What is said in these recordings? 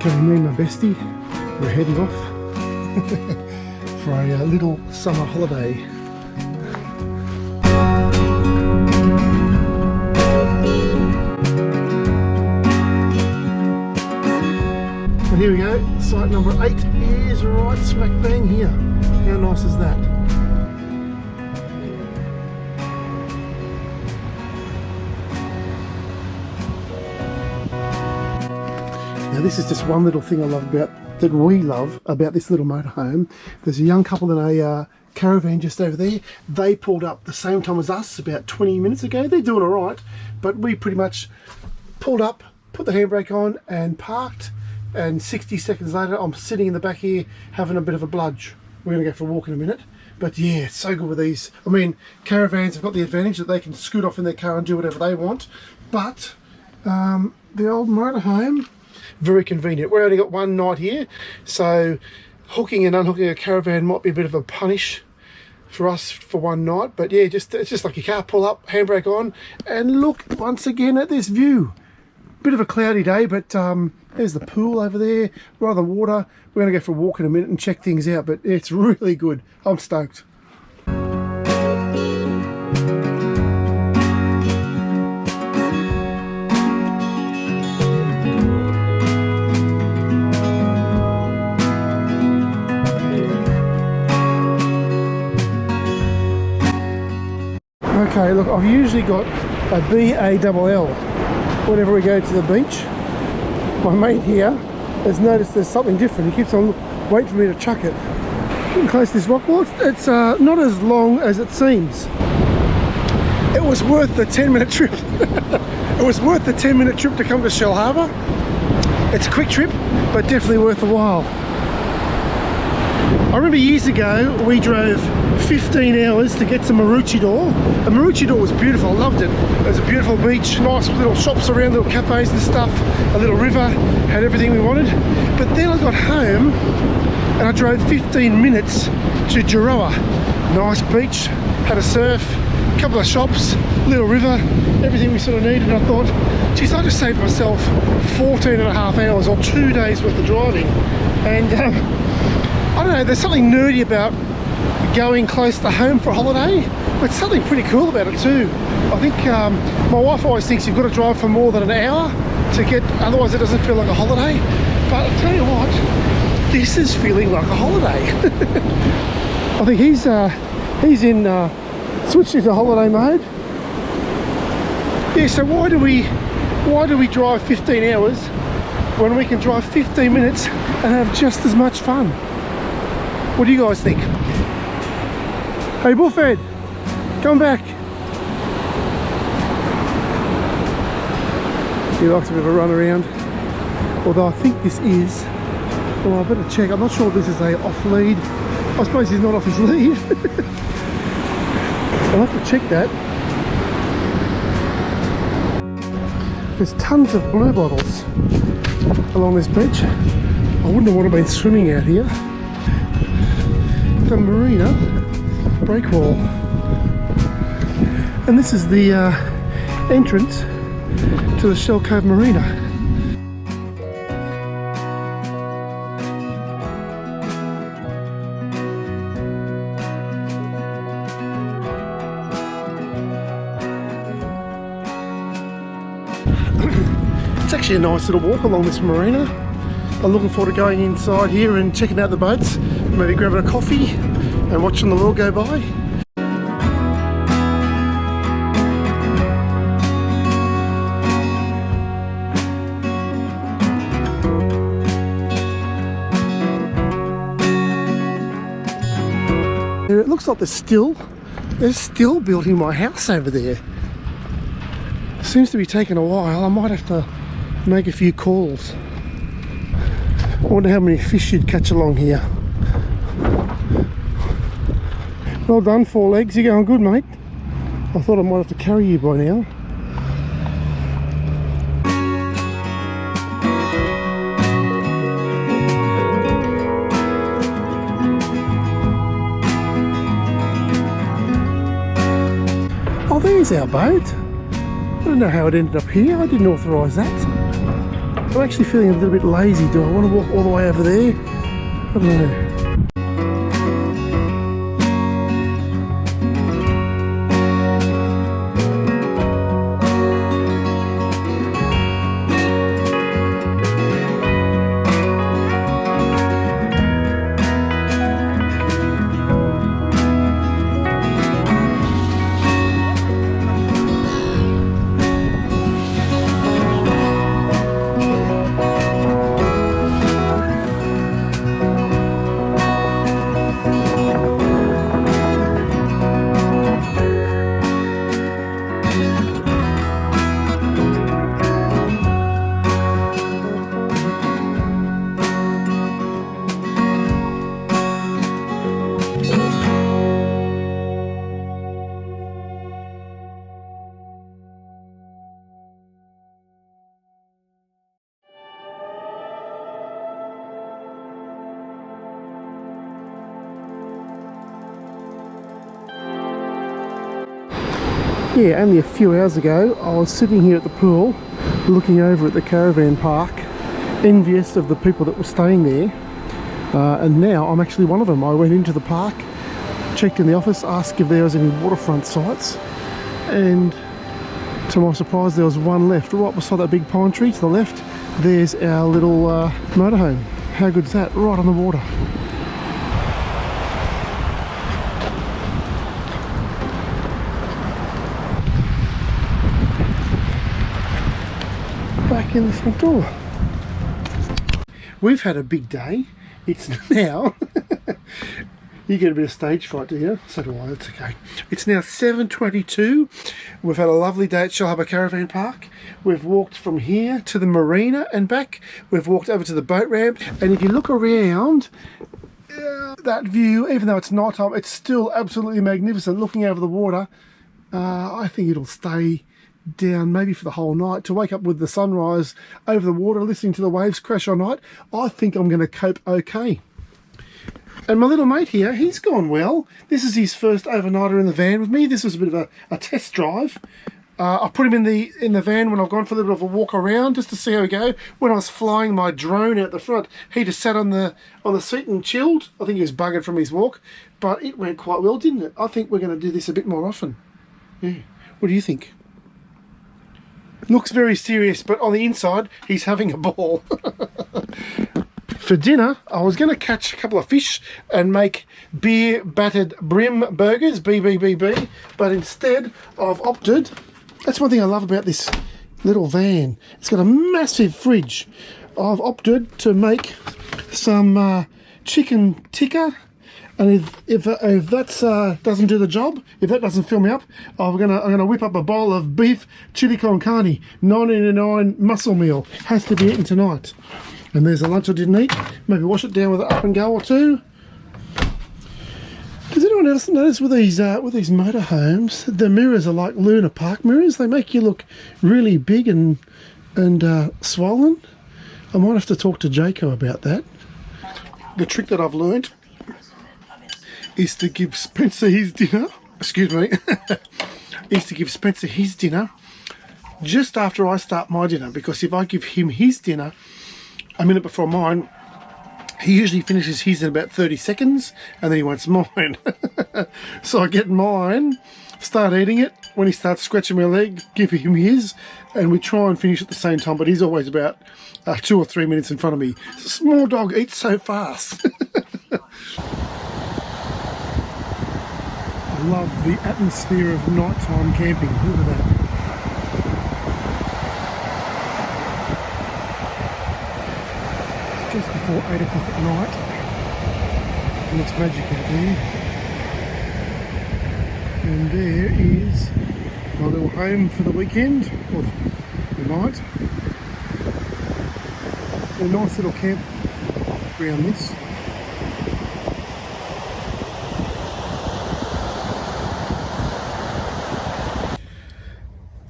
Joining me and my bestie, we're heading off for a little summer holiday. So here we go, site number 8 is right smack bang here. How nice is that? Now this is just one little thing we love about this little motorhome. There's a young couple in a caravan just over there. They pulled up the same time as us about 20 minutes ago. They're doing all right, but we pretty much pulled up, put the handbrake on and parked, and 60 seconds later I'm sitting in the back here having a bit of a bludge. We're going to go for a walk in a minute. But yeah, it's so good with these. I mean, caravans have got the advantage that they can scoot off in their car and do whatever they want, but the old motorhome, very convenient. We've only got one night here, so hooking and unhooking a caravan might be a bit of a punish for us for one night. But yeah, it's just like your car, pull up, handbrake on, and look once again at this view. Bit of a cloudy day, but there's the pool over there, right on the water. We're going to go for a walk in a minute and check things out, but it's really good. I'm stoked. Okay, look, I've usually got a BALL whenever we go to the beach. My mate here has noticed there's something different. He keeps on waiting for me to chuck it. Getting close to this rock wall. It's not as long as it seems. It was worth the 10-minute trip. It was worth the 10-minute trip to come to Shellharbour. It's a quick trip, but definitely worth the while. I remember years ago we drove 15 hours to get to Maroochydore. And Maroochydore was beautiful, I loved it. It was a beautiful beach, nice little shops around, little cafes and stuff, a little river, had everything we wanted. But then I got home and I drove 15 minutes to Giroa. Nice beach, had a surf, a couple of shops, little river, everything we sort of needed. And I thought, geez, I just saved myself 14 and a half hours or 2 days worth of driving. And I don't know, there's something nerdy about going close to home for a holiday, but something pretty cool about it too. I think my wife always thinks you've got to drive for more than an hour to get, otherwise it doesn't feel like a holiday. But I'll tell you what, this is feeling like a holiday. I think he's in switched into holiday mode. Yeah, so why do we drive 15 hours when we can drive 15 minutes and have just as much fun? What do you guys think? Hey Bullfed, come back. He likes a bit of a run around. Although I think this is, well, I better check. I'm not sure if this is a off lead. I suppose he's not off his lead. I'll have to check that. There's tons of blue bottles along this beach. I wouldn't have wanted to be swimming out here. The marina break wall, and this is the entrance to the Shell Cove Marina. It's actually a nice little walk along this marina. I'm looking forward to going inside here and checking out the boats, maybe grabbing a coffee and watching the world go by. It looks like they're still building my house over there. Seems to be taking a while. I might have to make a few calls. I wonder how many fish you'd catch along here. Well done, 4 legs. You're going good, mate. I thought I might have to carry you by now. Oh, there's our boat. I don't know how it ended up here. I didn't authorise that. I'm actually feeling a little bit lazy. Do I want to walk all the way over there? I don't know. Yeah, only a few hours ago I was sitting here at the pool looking over at the caravan park, envious of the people that were staying there, and now I'm actually one of them. I went into the park, checked in the office, asked if there was any waterfront sites, and to my surprise there was one left. Right beside that big pine tree to the left, there's our little motorhome. How good's that? Right on the water. Back in the front door. We've had a big day. It's now you get a bit of stage fright, do you? So do I. That's okay. It's now 7:22. We've had a lovely day at Shellharbour Caravan Park. We've walked from here to the marina and back. We've walked over to the boat ramp, and if you look around that view, even though it's night time, it's still absolutely magnificent. Looking over the water, I think it'll stay down maybe for the whole night. To wake up with the sunrise over the water, listening to the waves crash all night, I think I'm going to cope okay. And my little mate here, he's gone well. This is his first overnighter in the van with me. This was a bit of a test drive. I put him in the van when I've gone for a little bit of a walk around just to see how we go. When I was flying my drone out the front, he just sat on the seat and chilled. I think he was buggered from his walk, but it went quite well, didn't it? I think we're going to do this a bit more often. Yeah. What do you think? Looks very serious, but on the inside, he's having a ball. For dinner, I was going to catch a couple of fish and make beer battered brim burgers, BBBB, but instead I've opted, that's one thing I love about this little van, it's got a massive fridge. I've opted to make some chicken tikka, and if that doesn't do the job, if that doesn't fill me up, I'm gonna whip up a bowl of beef chili con carne, 9.99 muscle meal. Has to be eaten tonight. And there's a lunch I didn't eat. Maybe wash it down with an up and go or two. Does anyone else notice with these motorhomes, the mirrors are like Luna Park mirrors? They make you look really big and swollen. I might have to talk to Jaco about that. The trick that I've learned is to give Spencer his dinner, excuse me, is to give Spencer his dinner just after I start my dinner, because if I give him his dinner a minute before mine, he usually finishes his in about 30 seconds and then he wants mine. So I get mine, start eating it, when he starts scratching my leg, give him his, and we try and finish at the same time, but he's always about 2 or 3 minutes in front of me. Small dog eats so fast. I love the atmosphere of nighttime camping. Look at that. It's just before 8 o'clock at night. It looks magic out there. And there is my little home for the weekend, or the night. A nice little camp around this.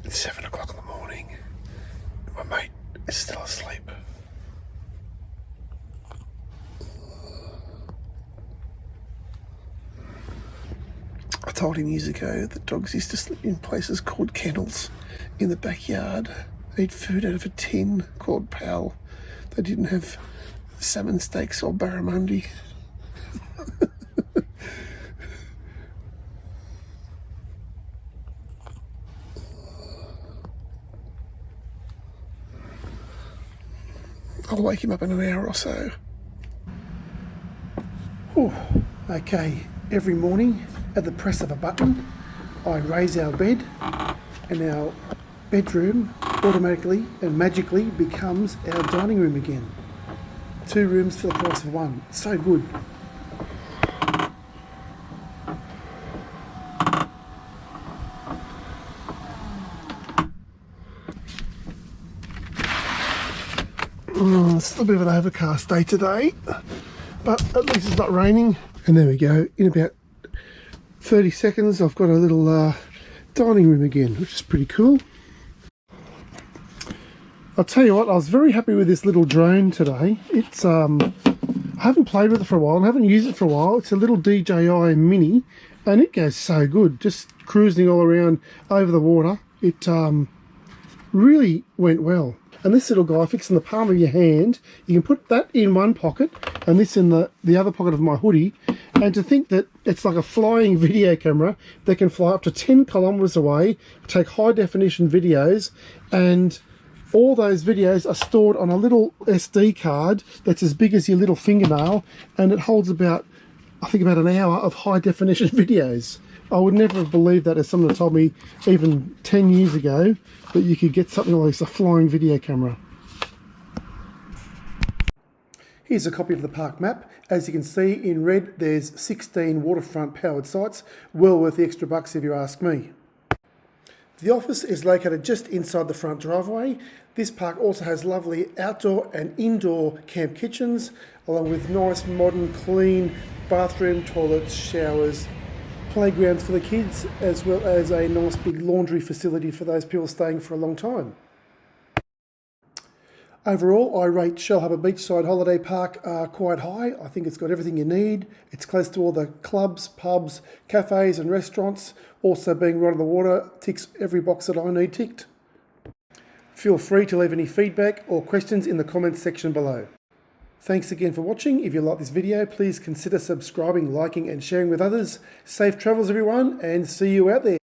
It's 7 o'clock in the morning and my mate is still asleep. I told him years ago that dogs used to sleep in places called kennels in the backyard, Eat food out of a tin called Pal. They didn't have salmon steaks or barramundi. I'll wake him up in an hour or so. Whew. Okay, every morning at the press of a button, I raise our bed and our bedroom automatically and magically becomes our dining room again. 2 rooms for the price of 1. So good. It's a little bit of an overcast day today, but at least it's not raining. And there we go. In about 30 seconds, I've got a little dining room again, which is pretty cool. I'll tell you what, I was very happy with this little drone today. It's I haven't played with it for a while and haven't used it for a while. It's a little DJI Mini, and it goes so good, just cruising all around over the water. It really went well. And this little guy fits in the palm of your hand. You can put that in one pocket and this in the other pocket of my hoodie. And to think that it's like a flying video camera that can fly up to 10 kilometers away, take high definition videos, and all those videos are stored on a little SD card that's as big as your little fingernail, and it holds about, I think, about an hour of high definition videos. I would never have believed that if someone had told me even 10 years ago that you could get something like this, a flying video camera. Here's a copy of the park map. As you can see in red, there's 16 waterfront powered sites, well worth the extra bucks if you ask me. The office is located just inside the front driveway. This park also has lovely outdoor and indoor camp kitchens, along with nice, modern, clean bathroom, toilets, showers, playgrounds for the kids, as well as a nice big laundry facility for those people staying for a long time. Overall, I rate Shellharbour Beachside Holiday Park quite high. I think it's got everything you need. It's close to all the clubs, pubs, cafes and restaurants. Also being right on the water ticks every box that I need ticked. Feel free to leave any feedback or questions in the comments section below. Thanks again for watching. If you like this video, please consider subscribing, liking and sharing with others. Safe travels everyone, and see you out there.